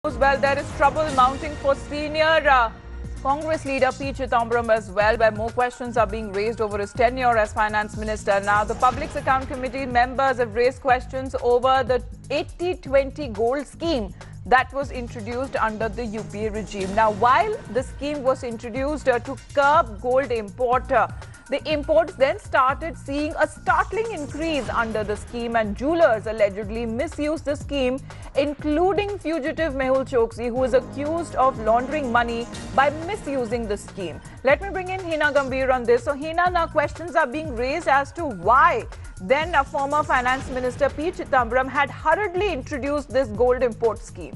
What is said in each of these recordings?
Well, there is trouble mounting for senior Congress leader P. Chidambaram as well, where more questions are being raised over his tenure as finance minister. Now, the Public Account Committee members have raised questions over the 80-20 gold scheme that was introduced under the UPA regime. Now, while the scheme was introduced to curb gold import, the imports then started seeing a startling increase under the scheme, and jewelers allegedly misused the scheme, including fugitive Mehul Choksi, who is accused of laundering money by misusing the scheme. Let me bring in Hina Gambhir on this. So, Hina, now questions are being raised as to why then former Finance Minister P. Chidambaram had hurriedly introduced this gold import scheme.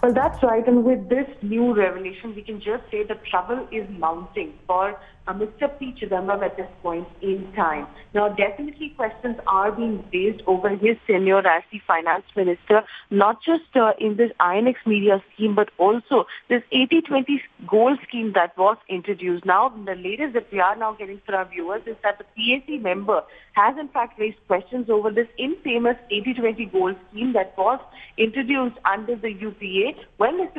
Well, that's right. And with this new revelation, we can just say the trouble is mounting for Mr. P. Chidambaram at this point in time. Now, definitely questions are being raised over his tenure as the finance minister, not just in this INX media scheme, but also this 80-20 gold scheme that was introduced. Now, the latest that we are now getting for our viewers is that the PAC member has in fact raised questions over this infamous 80-20 gold scheme that was introduced under the UPA when Mr.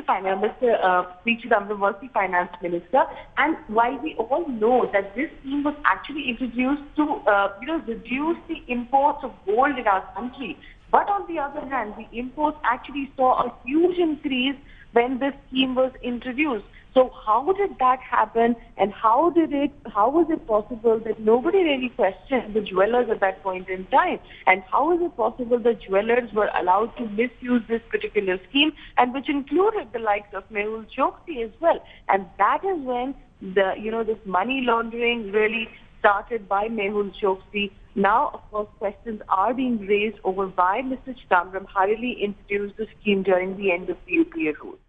P. Chidambaram was the finance minister. And while we all know that this scheme was actually introduced to reduce the imports of gold in our country, but on the other hand, the imports actually saw a huge increase when this scheme was introduced. So how did that happen, and how was it possible that nobody really questioned the jewelers at that point in time? And how is it possible the jewelers were allowed to misuse this particular scheme, and which included the likes of Mehul Choksi as well? And that is when this money laundering really started by Mehul Choksi. Now, of course, questions are being raised over why Mr. Chidambaram hurriedly introduced the scheme during the end of the UPA rule.